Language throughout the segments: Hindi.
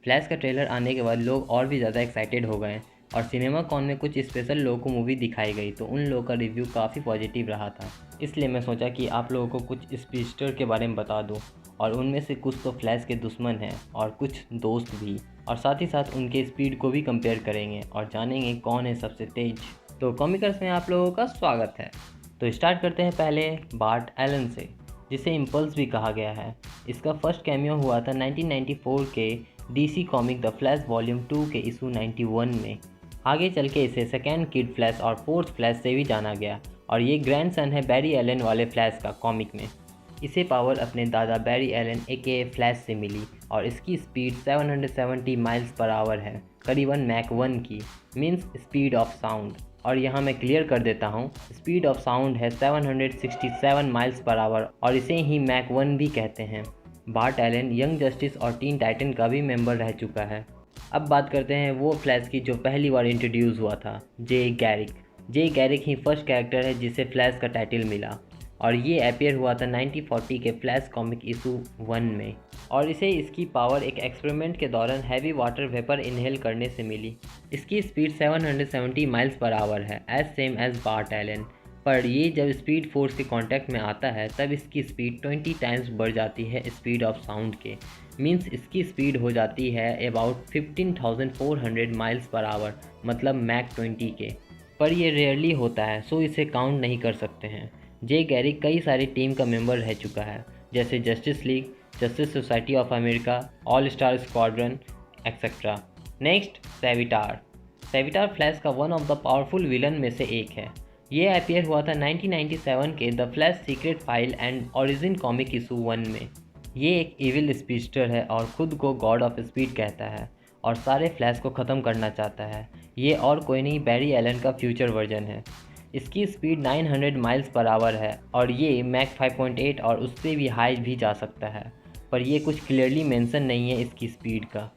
फ्लैश का ट्रेलर आने के बाद लोग और भी ज़्यादा एक्साइटेड हो गए और सिनेमा कॉन में कुछ स्पेशल लोगों को मूवी दिखाई गई तो उन लोगों का रिव्यू काफ़ी पॉजिटिव रहा था। इसलिए मैं सोचा कि आप लोगों को कुछ स्पीडस्टर के बारे में बता दूं और उनमें से कुछ तो फ्लैश के दुश्मन हैं और कुछ दोस्त भी, और साथ ही साथ उनके स्पीड को भी कंपेयर करेंगे और जानेंगे कौन है सबसे तेज। तो कॉमिकर्स में आप लोगों का स्वागत है। तो स्टार्ट करते हैं पहले बार्ट एलन से, जिसे इम्पल्स भी कहा गया है। इसका फर्स्ट कैमियो हुआ था 1994 के DC comic the flash volume 2 के इशू 91 में। आगे चल के इसे सेकेंड किड फ्लैश और फोर्थ फ्लैश से भी जाना गया और ये ग्रैंडसन है बैरी एलन वाले फ्लैश का कॉमिक में। इसे पावर अपने दादा बैरी एलन ए फ्लैश से मिली और इसकी स्पीड 770 माइल्स पर आवर है, करीबन मैक 1 की, मीन्स स्पीड ऑफ साउंड। और यहाँ मैं क्लियर कर देता हूँ, स्पीड ऑफ साउंड है 767 माइल्स पर आवर और इसे ही मैक 1 भी कहते हैं। बार्ट एलन यंग जस्टिस और टीन टाइटन का भी मेंबर रह चुका है। अब बात करते हैं वो फ्लैश की जो पहली बार इंट्रोड्यूस हुआ था, जे गैरिक। जे गैरिक ही फर्स्ट कैरेक्टर है जिसे फ्लैश का टाइटल मिला और ये अपीयर हुआ था 1940 के फ्लैश कॉमिक इशू 1 में और इसे इसकी पावर एक एक्सपेरिमेंट के दौरान हैवी वाटर वेपर इनहेल करने से मिली। इसकी स्पीड 770 माइल्स पर आवर है, as same as Bart Allen, पर ये जब स्पीड फोर्स के कांटेक्ट में आता है तब इसकी स्पीड 20 टाइम्स बढ़ जाती है स्पीड ऑफ साउंड के, मीन्स इसकी स्पीड हो जाती है अबाउट 15,400 माइल्स पर आवर, मतलब मैक 20 के। पर ये रेयरली होता है सो इसे काउंट नहीं कर सकते हैं। जे गैरिक कई सारी टीम का मेंबर रह चुका है, जैसे Justice League, Justice Society of America, All Star Squadron etcetera. Next, Savitar. Savitar Flash का one of the powerful villain में से एक है। ये अपीयर हुआ था 1997 के the flash secret file and origin comic issue 1 में। ये एक इविल स्पीडस्टर है और खुद को गॉड ऑफ स्पीड कहता है और सारे फ्लैश को ख़त्म करना चाहता है। ये और कोई नहीं, बैरी एलन का फ्यूचर वर्जन है। इसकी स्पीड 900 माइल्स पर आवर है और ये मैक 5.8 और उससे भी हाई भी जा सकता है, पर ये कुछ क्लियरली मेंशन नहीं है इसकी स्पीड का।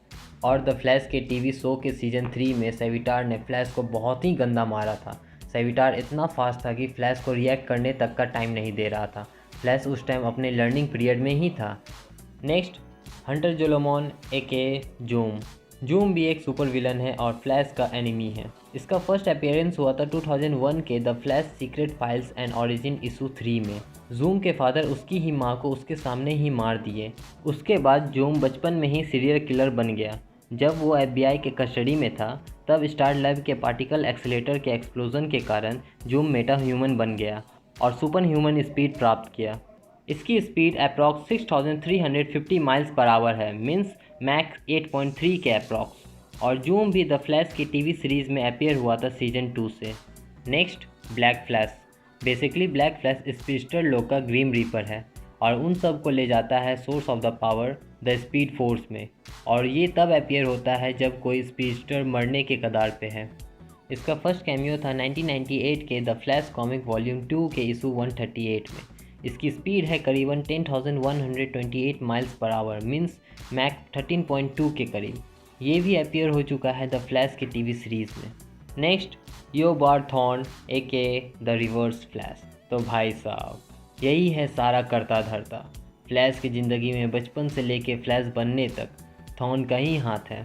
और द फ्लैश के टीवी शो के सीज़न 3 में सेविटार ने फ्लैश को बहुत ही गंदा मारा था। सेविटार इतना फास्ट था कि फ्लैश को रिएक्ट करने तक का टाइम नहीं दे रहा था। फ्लैश उस टाइम अपने लर्निंग पीरियड में ही था। नेक्स्ट, हंटर जोलोमॉन ए जूम। जूम भी एक सुपर विलन है और फ्लैश का एनिमी है। इसका फर्स्ट अपीयरेंस हुआ था 2001 के the flash secret files and origin issue 3 में। जूम के फादर उसकी ही माँ को उसके सामने ही मार दिए। उसके बाद जूम बचपन में ही सीरियल किलर बन गया। जब वो FBI के कस्टडी में था तब स्टार लैब के पार्टिकल एक्सीलेटर के एक्सप्लोजन के कारण जूम मेटा ह्यूमन बन गया और सुपर ह्यूमन स्पीड प्राप्त किया। इसकी speed approx 6350 miles per hour है, मीन्स मैक 8.3 के अप्रॉक्स। और जूम भी द फ्लैश की टीवी सीरीज़ में अपीयर हुआ था सीजन 2 से। Next, black flash. Basically black flash speedster लोग का ग्रीम रीपर है और उन सब को ले जाता है source of the power the speed force में, और ये तब अपीयर होता है जब कोई स्पीडस्टर मरने के कगार पे है। इसका फर्स्ट कैमियो था 1998 के द फ्लैश कॉमिक वॉल्यूम 2 के इशू 138 में। इसकी स्पीड है करीबन 10,128 miles per our, means Mac 13.2 के करीब। ये भी अपीयर हो चुका है द फ्लैश के टीवी सीरीज़ में। Next, Eobard Thawne the reverse Flash. तो भाई साहब, यही है सारा करता धरता। फ्लैश की ज़िंदगी में बचपन से लेके फ्लैश बनने तक थॉर्न का ही हाथ है।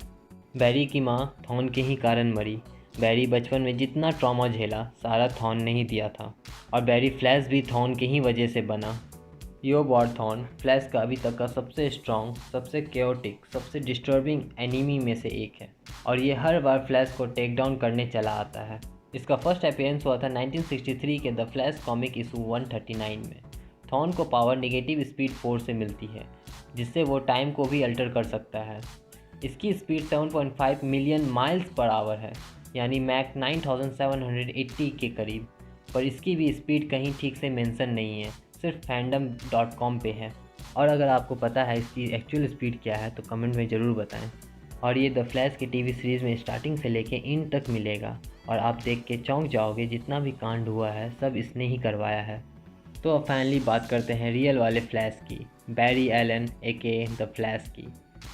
बैरी की माँ थॉर्न के ही कारण मरी। बैरी बचपन में जितना ट्रॉमा झेला सारा थॉर्न ने ही दिया था और बैरी फ्लैश भी थॉर्न की ही वजह से बना। ईओबार थॉर्न फ्लैश का अभी तक का सबसे स्ट्रॉन्ग, सबसे केओटिक, सबसे डिस्टर्बिंग एनिमी में से एक है और ये हर बार फ्लैश को टेक डाउन करने चला आता है। इसका फर्स्ट अपीयरेंस हुआ था 1963 के द फ्लैश कॉमिक इशू 139 में। थॉर्न को पावर नेगेटिव स्पीड फोर्स से मिलती है जिससे वो टाइम को भी अल्टर कर सकता है। इसकी speed 7.5 million miles per hour है, यानी मैक 9780 के करीब, पर इसकी भी स्पीड कहीं ठीक से मेंशन नहीं है, सिर्फ fandom.com पे है। और अगर आपको पता है इसकी एक्चुअल स्पीड क्या है तो कमेंट में ज़रूर बताएं। और ये द फ्लैश की टीवी सीरीज़ में स्टार्टिंग से लेके एंड तक मिलेगा और आप देख के चौंक जाओगे, जितना भी कांड हुआ है सब इसने ही करवाया है। तो अब फाइनली बात करते हैं रियल वाले फ्लैश की, बैरी एलन द फ्लैश की।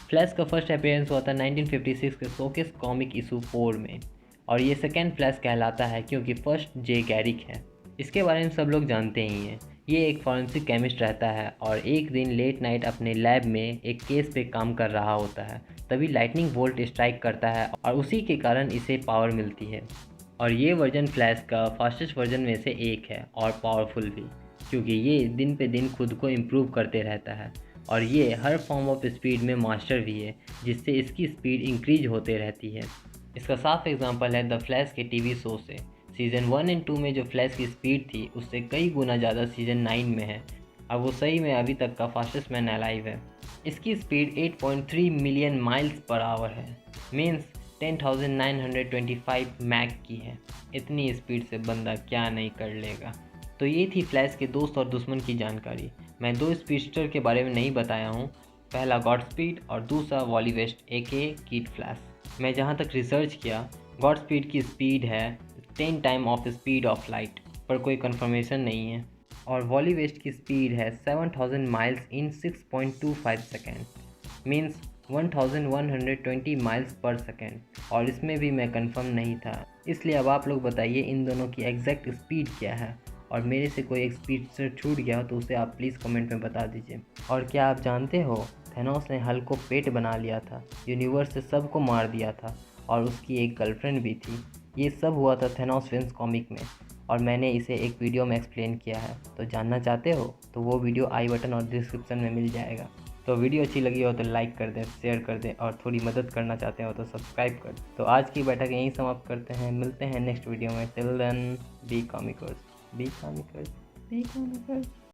फ्लैश का फर्स्ट अपीयरेंस हुआ था 1956 के शोकेस कॉमिक इशू 4 में और ये सेकेंड फ्लैश कहलाता है क्योंकि फर्स्ट जे गैरिक है। इसके बारे में सब लोग जानते ही हैं। ये एक फॉरेंसिक केमिस्ट रहता है और एक दिन लेट नाइट अपने लैब में एक केस पे काम कर रहा होता है। तभी लाइटनिंग बोल्ट स्ट्राइक करता है और उसी के कारण इसे पावर मिलती है। और ये वर्जन फ्लैश का फास्टेस्ट वर्जन में से एक है और पावरफुल भी, क्योंकि ये दिन पे दिन खुद को इम्प्रूव करते रहता है और ये हर फॉर्म ऑफ स्पीड में मास्टर भी है, जिससे इसकी स्पीड इंक्रीज होते रहती है। इसका साफ एग्जांपल है द फ्लैश के टीवी शो से। सीज़न 1 एंड 2 में जो फ्लैश की स्पीड थी उससे कई गुना ज़्यादा सीज़न 9 में है और वो सही में अभी तक का फास्टेस्ट मैन अलाइव है। इसकी speed 8.3 million miles per hour है, मीन्स 10,925 मैक की है। इतनी स्पीड से बंदा क्या नहीं कर लेगा। तो ये थी फ्लैश के दोस्त और दुश्मन की जानकारी। मैं दो स्पीडस्टर के बारे में नहीं बताया हूँ, पहला गॉड स्पीड और दूसरा वॉली वेस्ट एके किड फ्लैश। मैं जहाँ तक रिसर्च किया, गॉड स्पीड की स्पीड है 10 time of speed of light, पर कोई कंफर्मेशन नहीं है। और वॉली वेस्ट की स्पीड है 7000 माइल्स इन 6.25 second, means 1120 miles per second. और इसमें भी मैं कंफर्म नहीं था, इसलिए अब आप लोग बताइए इन दोनों की एग्जैक्ट स्पीड क्या है। और मेरे से कोई एक स्पीड से छूट गया हो तो उसे आप प्लीज़ कमेंट में बता दीजिए। और क्या आप जानते हो, थेनोस ने हल्क को पेट बना लिया था, यूनिवर्स से सबको मार दिया था और उसकी एक गर्लफ्रेंड भी थी। ये सब हुआ था थेनोस फिल्म्स कॉमिक में और मैंने इसे एक वीडियो में एक्सप्लेन किया है। तो जानना चाहते हो तो वो वीडियो आई बटन और डिस्क्रिप्शन में मिल जाएगा। तो वीडियो अच्छी लगी हो तो लाइक कर दें, शेयर कर दें और थोड़ी मदद करना चाहते हो तो सब्सक्राइब कर दें। तो आज की बैठक यहीं समाप्त करते हैं, मिलते हैं नेक्स्ट वीडियो में। Till then be comickers, be comickers, be कॉमिकर्स।